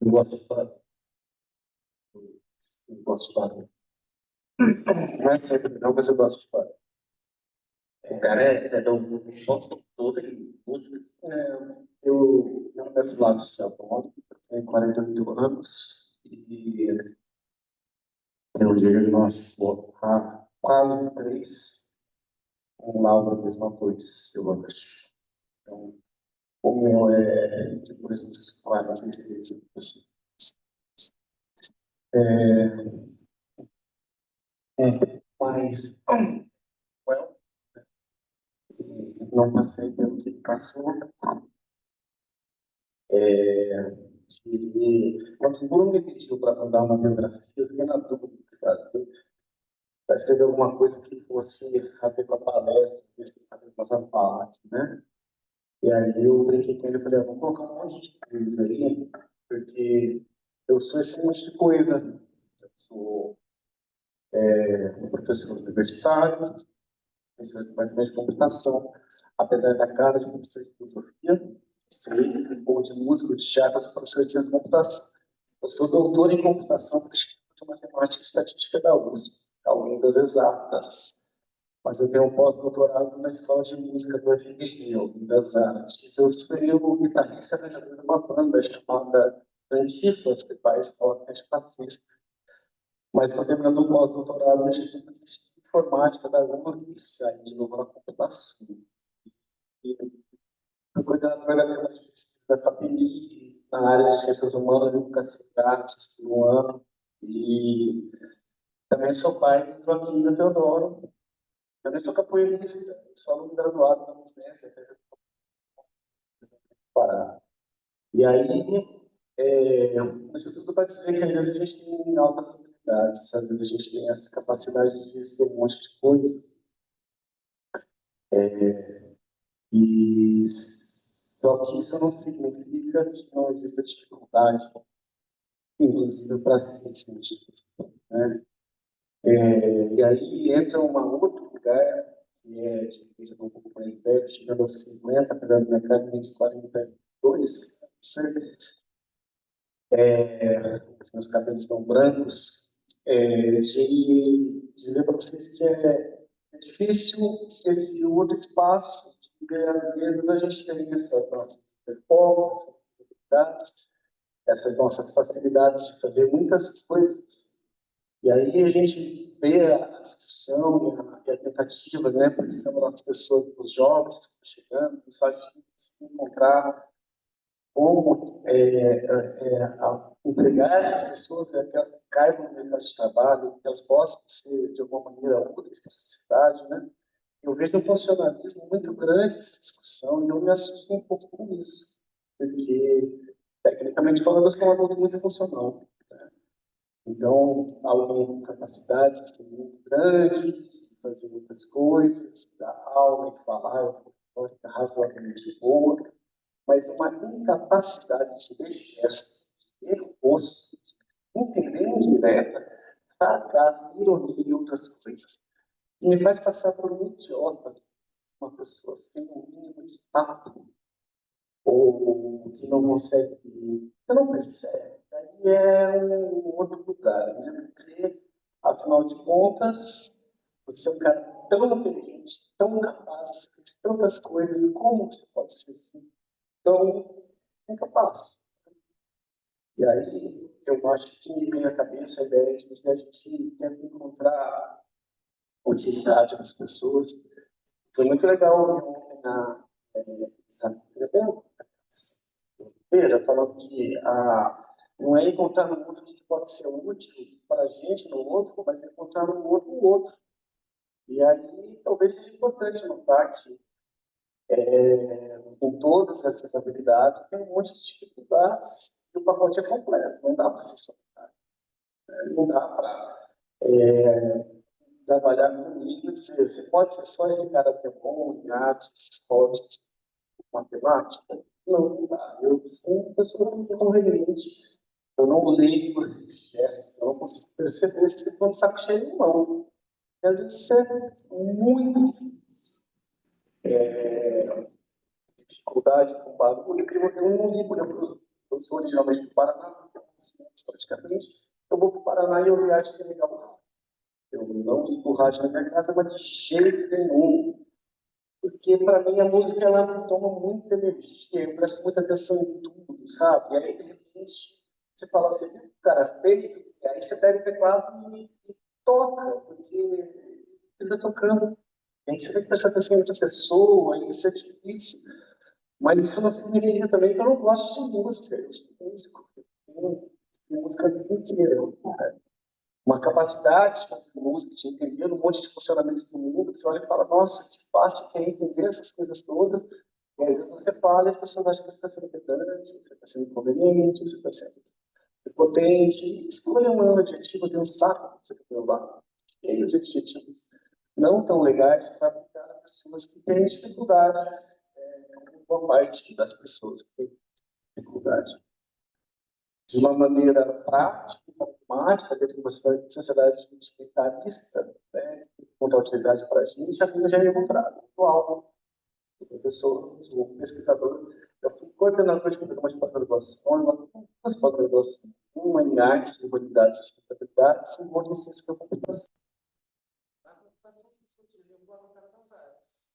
Eu gosto de falar. Eu gosto de falar. Não é sempre não, mas eu gosto de falar. O cara é da gosto todo de músicas. Eu não quero falar do céu, eu tenho 48 anos e eu diagnóstico há quase 3 com Laura mesma coisa, eu acho. Então, o meu é depois dos 46 anos. Mas, well, não passei pelo que passou. Quando o Bruno me pediu para mandar uma biografia, eu fiquei na dúvida do que fazer. Para escrever alguma coisa que fosse a ver com a palestra, a ver com essa parte, né? E aí eu brinquei com ele e falei, vamos colocar um monte de coisa aí, porque eu sou esse monte de coisa. Eu sou um professor universitário, departamento de computação, apesar da cara de professor de filosofia, sei, ou de música, de teatro, eu sou professor de ciência da computação. Eu sou doutor em computação por Instituto de Matemática e Estatística da USP, além das exatas. Mas eu tenho um pós-doutorado na Escola de Música do FMG, além das artes. Eu sou o guitarrista e arranjador de uma banda chamada Antifas, que faz rock antifascista. Mas estou terminando um pós-doutorado no Instituto de Informática da URGS, aí de novo na computação. E estou coordenador da pesquisa da FAPEMIG, na área de Ciências Humanas e Educação de Artes, no ano. E também sou pai do Joaquim e do Teodoro. Também sou capoeirista, sou aluno graduado na Licença, Pará. E aí, isso tudo para dizer que às vezes a gente tem altas habilidades, às vezes a gente tem essa capacidade de ser um monte de coisa. E só que isso não significa que não exista dificuldade, inclusive para ser científico, né? E aí entra um outro lugar, que é de um pouco mais velho, chegando aos 50, apesar da minha cara de 42, os meus cabelos estão brancos, de dizer para vocês que é difícil esse outro espaço, que às vezes a gente tem essas nossas performances, essas habilidades, essas nossas facilidades de fazer muitas coisas. E aí a gente vê a discussão e a tentativa, né, porque são as pessoas, os jovens que estão chegando, que só a gente se encontrar como empregar essas pessoas, que elas caibam no mercado de trabalho, que elas possam ser, de alguma maneira, úteis para a sociedade, né? Eu vejo um funcionalismo muito grande nessa discussão e eu me assusto um pouco com isso, porque, tecnicamente falando, eu sou um adulto muito funcional. Então, alguém com capacidade de ser muito grande, de fazer muitas coisas, dar aula, de falar, eu tenho uma retórica razoavelmente boa, mas uma incapacidade de ter gesto, de ter rosto, de entender indireta, sarcasmo, ironia e outras coisas. E me faz passar por um idiota, uma pessoa sem o mínimo de tato, ou que não consegue, você não percebe. Aí é um outro lugar, né? Porque, afinal de contas, você é um cara tão inteligente, tão capaz, fez tantas coisas, e como você pode ser assim, tão incapaz? E aí, eu acho que me vem à cabeça a ideia de que a gente tenta encontrar utilidade nas pessoas. Foi muito legal ouvir ontem na Veja, falando que não é encontrar no outro o que pode ser útil para a gente no outro, mas é encontrar no outro o outro. E aí talvez seja importante notar que, com todas essas habilidades, tem um monte de dificuldades e o pacote é completo, não dá para se saltar, né? Não dá para trabalhar com nível de ser. Você pode ser só esse cara que é bom em artes, esportes, matemática? Não, não dá. Eu sou uma pessoa muito conveniente. Eu não leio gestos, eu não consigo perceber se estão de saco cheio ou não. E às vezes isso é muito difícil. Dificuldade com barulho. Eu não ligo, né? Eu sou originalmente do Paraná, praticamente, eu vou para o Paraná e eu viajo sem ligar o rádio. Eu não ligo o rádio na minha casa, mas de jeito nenhum. Porque, para mim, a música, ela toma muita energia, eu presto muita atenção em tudo, sabe? E aí, de repente, você fala assim, o cara fez, e aí você pega o teclado e toca, porque ele está tocando. E aí você tem que prestar atenção em outra pessoa, e isso é difícil. Mas isso não significa também que eu não gosto de música. Eu sou músico. Eu tenho música a vida inteira. Uma capacidade de fazer música, de entender um monte de funcionamentos do mundo, que você olha e fala, nossa, que fácil que é entender essas coisas todas. E às vezes você fala e as pessoas acham que você está sendo pedante, você está sendo inconveniente, você está sendo potente. Escolha um adjetivo de um saco que você tem lá, cheio de adjetivos não tão legais para aplicar a pessoas que têm dificuldades, boa parte das pessoas que têm dificuldade. De uma maneira prática, pragmática, dentro de uma sociedade utilitarista, né, quanto à utilidade para a gente, a vida já é encontrada. O professor, o pesquisador, eu fui coordenador de programa de pós-graduação, duas pós-graduações, uma em artes, humanidades e sustentabilidade, e outra em ciência da computação. Na computação, as pessoas diziam que eu era das artes.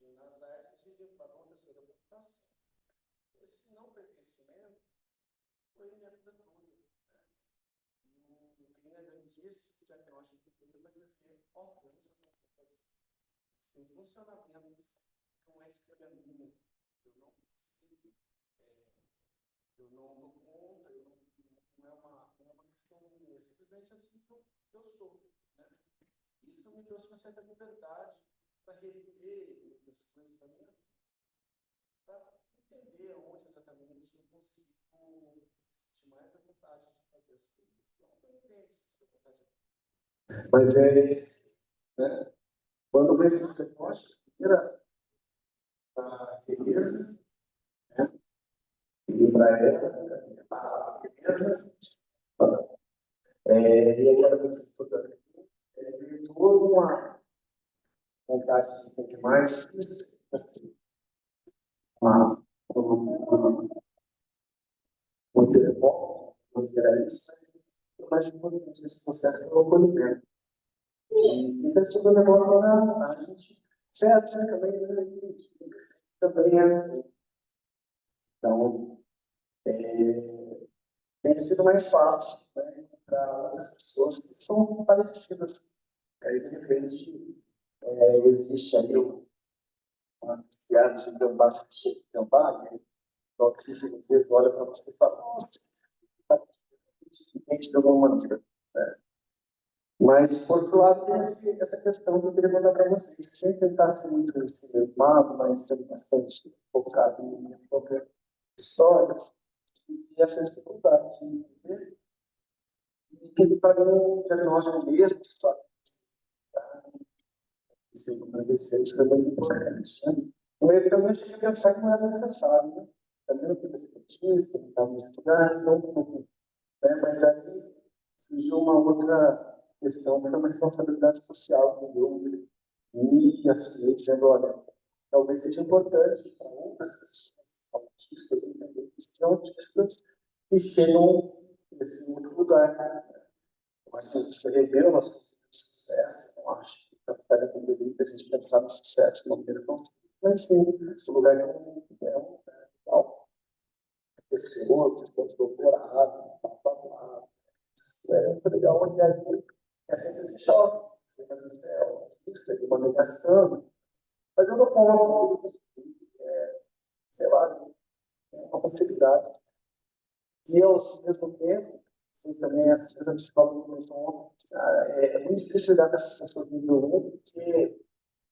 E nas artes, diziam que eu era uma pessoa da computação. Esse não pertencimento foi a minha vida toda. E quem disse que diagnóstico de tudo vai dizer, ó, eu não sei sem funcionamentos, não é escolha minha. Eu não preciso, eu não dou conta, não é uma questão minha, é simplesmente assim que eu sou. Né? Isso me trouxe uma certa liberdade para rever muitas coisas da minha vida, para entender onde exatamente eu consigo sentir mais a vontade de fazer as coisas. Então, eu entendo essa vontade. Mas é isso, né? Quando eu conheci o diagnóstico, primeira a Tereza, né? E para ela, a Tereza, e aí ela me estudando, veio toda uma vontade de entender mais isso, assim, muito bom, muito era isso, mas o mais importante nesse processo foi o acolhimento. E pessoa da memória, a gente, se é assim também, também é assim. Então, tem sido mais fácil, né, para outras pessoas que são parecidas. Aí, de repente, existe aí uma piada de gambá, se chega de gambá, né? Então, a crise às vezes olha para você e fala, nossa, simplesmente de alguma maneira. Né? Mas, por outro lado, tem essa questão que eu queria mandar para vocês, sem tentar ser muito ensimismado, mas sendo bastante focado em minha própria história, e essa dificuldade de entender, e que para um diagnóstico mesmo, isso em 96 foi muito importante. Né? Eu também cheguei a pensar que não era necessário. Né? Também não fui pesquisista, não estava estudando, então, né? Mas aí surgiu uma outra questão, que foi uma responsabilidade social que eu me assumi, dizendo, olha, talvez seja importante para outras pessoas, autistas, entender que são autistas que chegam nesse outro lugar. Né? Eu acho que você revela umas coisas de sucesso, eu acho que capitalismo deveria a gente pensar no sucesso de uma maneira tão simples, mas sim, o lugar que é um legal. Pessoas, doutorado, blá, isso é muito legal, onde é sempre esse choque, sempre é autista, de uma negação, mas eu não conto, sei lá, uma facilidade. E eu, ao mesmo tempo, fui também essa psicóloga comentou ontem, é muito difícil lidar com essas pessoas do nível 1, porque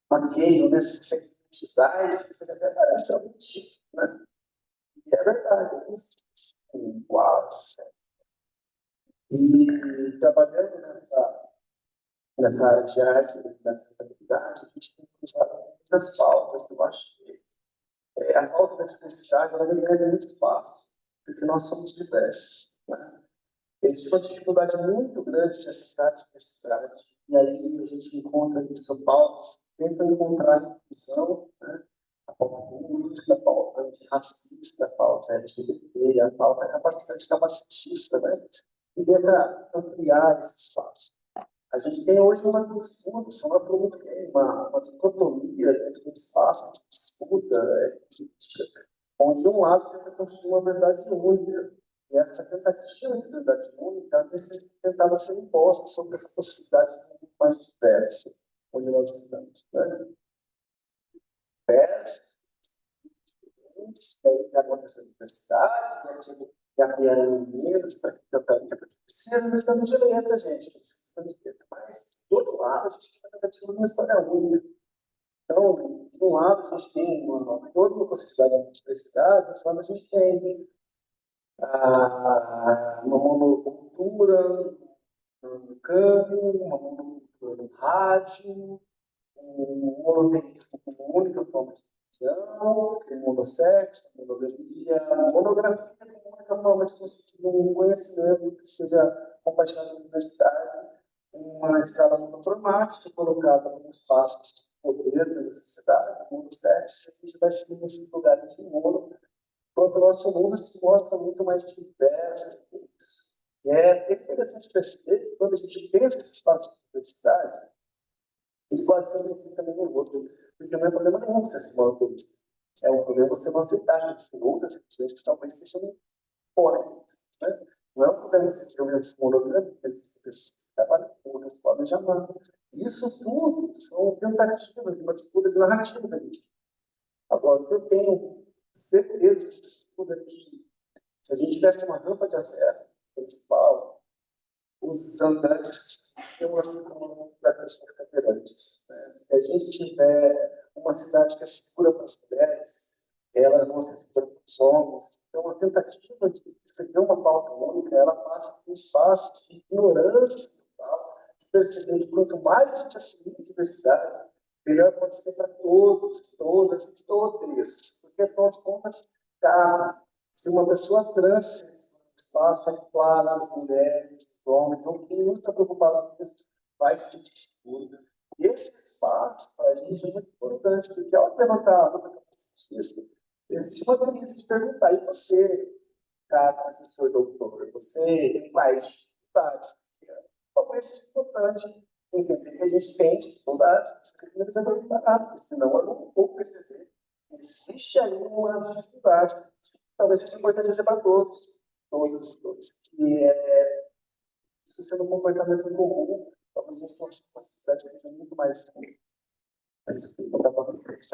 maqueiam, né? Se você precisar, isso você até parece algo tipo, né? E é verdade, isso quase. E trabalhando nessa área de arte, da sustentabilidade, a gente tem que usar muitas pautas, eu acho que a pauta da diversidade ela ganha muito espaço, porque nós somos diversos. Né? Existe uma dificuldade muito grande de acessar a diversidade, e aí a gente encontra em São Paulo, tenta encontrar inclusão, né? a pauta comunista, a pauta antirracista, a pauta LGBT, a pauta capacitista, né? E tenta ampliar esse espaço. A gente tem hoje uma discussão, uma dicotomia dentro do espaço de disputa, onde um lado tenta construir uma verdade única, e essa tentativa de verdade única tentava ser imposta sobre essa possibilidade de um mundo mais diverso, onde nós estamos. Né? Aí acontece a diversidade, né? E a menos para que precisa de sistema de direito, gente, precisa de direito. Mas, do outro lado, a gente tem a tentativa de uma história única. Então, de um lado, a gente tem toda uma possibilidade de diversidade, do outro lado, a gente tem uma monocultura no campo, uma monocultura no rádio, um monoteísmo como única forma de religião, um monossexo, monogamia, monografia como única forma de conseguir um conhecimento que seja compartilhado na universidade, uma escala monocromática colocada como espaço de poder da sociedade, monossexo, a gente vai seguir nesses lugares de mono, enquanto o nosso mundo se mostra muito mais diverso que isso. E é interessante perceber que quando a gente pensa esse espaço de diversidade, ele quase sempre fica no outro, porque não é problema nenhum você ser monopolista. É um problema você não aceitar que existem outras religiões que talvez sejam polêmicas. Né? Não é um problema você ter um monogâmico, que existem pessoas que trabalham com outras formas de amar. Isso tudo são tentativas de uma disputa de narrativa da vida. Agora, eu tenho certeza que se a gente tivesse uma rampa de acesso principal, os andantes eu acho que não cadeirantes. Né? Se a gente tiver uma cidade que é segura para as mulheres, ela não é segura para os homens. Então, a tentativa de escrever uma pauta única, ela passa por um espaço de ignorância, de perceber que quanto mais a gente assimila diversidade, melhor pode ser para todos, todas, todos. Porque, afinal de contas, se uma pessoa trans espaço é claro, as mulheres, os homens, ou quem não está preocupado com isso, vai se sentir seguro. E esse espaço, para a gente, é muito importante, porque ao levantar a capacitista, existe uma crise de perguntar, e você, cara, professor, doutor, você tem mais dificuldades? Talvez seja importante entender que a gente tem dificuldades, mas é muito barato, porque senão eu não vou perceber que existe aí uma dificuldade. Talvez seja importante dizer para todos, todos, que isso sendo um comportamento comum, talvez a gente fosse uma sociedade que seja muito mais. É isso que eu vou contar para vocês.